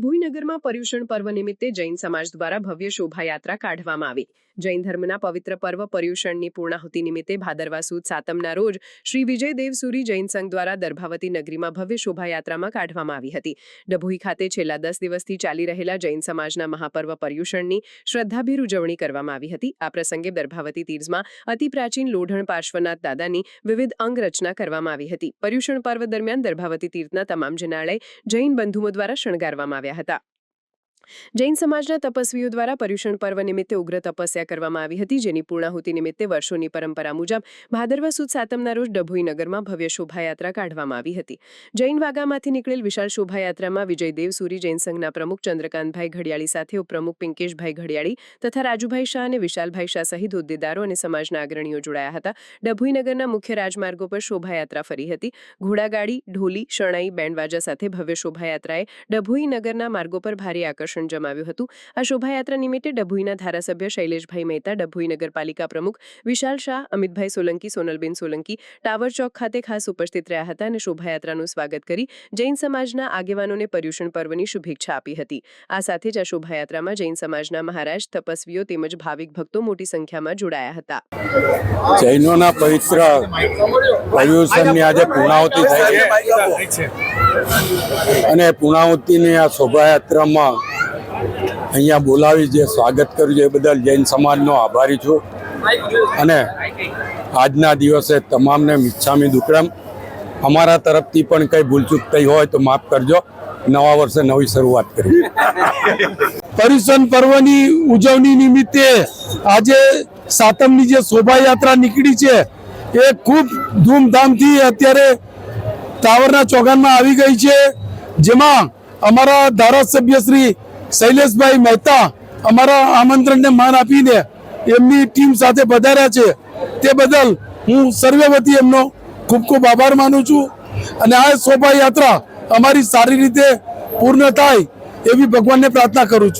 ડભોઈ નગરમાં પર્યુષણ પર્વ નિમિત્તે જૈન સમાજ દ્વારા ભવ્ય શોભાયાત્રા કાઢવામાં આવી। જૈન ધર્મના પવિત્ર પર્વ પર્યુષણની પૂર્ણાહુતિ નિમિત્તે ભાદરવા સુદ સાતમના રોજ શ્રી વિજય દેવસુરી જૈન સંઘ દ્વારા દર્ભાવતી નગરીમાં ભવ્ય શોભાયાત્રામાં કાઢવામાં આવી હતી। ડભોઈ ખાતે છેલ્લા 10 દિવસથી ચાલી રહેલા જૈન સમાજના મહાપર્વ પર્યુષણની શ્રદ્ધાભેર ઉજવણી કરવામાં આવી હતી। આ પ્રસંગે દર્ભાવતી તીર્થમાં અતિ પ્રાચીન લોઢણ પાર્શ્વનાથ દાદાની વિવિધ અંગ રચના કરવામાં આવી હતી। પર્યુષણ પર્વ દરમિયાન દર્ભાવતી તીર્થના તમામ જનાલય જૈન બંધુઓ દ્વારા શણગારવામાં આવ્યા હતા। જૈન સમાજના તપસ્વીઓ દ્વારા પર્યુષણ પર્વ નિમિત્તે ઉગ્ર તપસ્યા કરવામાં આવી હતી, જેની પૂર્ણાહુતિ નિમિત્તે વર્ષોની પરંપરા મુજબ ભાદરવા સુદ સાતમના રોજ ડભોઈ નગરમાં ભવ્ય શોભાયાત્રા કાઢવામાં આવી હતી। જૈન વાગામાંથી નીકળેલ વિશાળ શોભાયાત્રામાં વિજય દેવસુરી જૈન સંઘના પ્રમુખ ચંદ્રકાંતભાઈ ઘડિયાળી સાથે ઉપપ્રમુખ પિંકેશભાઈ ઘડિયાળી તથા રાજુભાઈ શાહ અને વિશાલભાઈ શાહ સહિત હોદ્દેદારો અને સમાજના અગ્રણીઓ જોડાયા હતા। ડભોઈ નગરના મુખ્ય રાજમાર્ગો પર શોભાયાત્રા ફરી હતી। ઘોડાગાડી, ઢોલી, શરણાઈ, બેન્ડવાજા સાથે ભવ્ય શોભાયાત્રાએ ડભોઈ નગરના માર્ગો પર ભારે આકર્ષણ જમાવ્યું હતું। આ શોભાયાત્રા નિમિત્તે ડભોઈના ધારાસભ્ય શૈલેષભાઈ મહેતા, ડભોઈ નગરપાલિકા પ્રમુખ વિશાલ શાહ, અમિતભાઈ સોલંકી, સોનલબેન સોલંકી ટાવર ચોક ખાતે ખાસ ઉપસ્થિત રહ્યા હતા અને શોભાયાત્રાનું સ્વાગત કરી જૈન સમાજના આગેવાનોને પર્યુષણ પર્વની શુભેચ્છા આપી હતી। આ સાથે જ આ શોભાયાત્રામાં જૈન સમાજના મહારાજ, તપસ્વીઓ તેમજ ભાવિક ભક્તો મોટી સંખ્યામાં જોડાયા હતા। જૈનોના પવિત્ર પર્યુષણની આજે પૂર્ણાહુતિ થઈ છે અને પૂર્ણાહુતિની આ શોભાયાત્રામાં અહીંયા બોલાવી જે સ્વાગત કર્યું છે એ બદલ જૈન સમાજનો આભારી છું અને આજના દિવસે તમામને મિચ્છામી દુક્કડમ। અમારા તરફથી પણ કંઈ ભૂલચૂક થઈ હોય તો માફ કરજો। નવા વર્ષે નવી શરૂઆત કરી। પર્યુષણ પર્વની ઉજવણી નિમિત્તે આજે સાતમની જે શોભાયાત્રા નીકળી છે એ ખૂબ ધૂમધામથી અત્યારે ટાવરના ચોગાનમાં આવી ગઈ છે, જેમાં અમારા ધારાસભ્ય શ્રી શૈલેષભાઈ મહેતા અમારા આમંત્રણને માન આપીને એમની ટીમ સાથે પધાર્યા છે, તે બદલ હું સર્વે વતી એમનો ખૂબ ખૂબ આભાર માનું છું અને આ શોભાયાત્રા અમારી સારી રીતે પૂર્ણ થાય એવી ભગવાનને પ્રાર્થના કરું છું।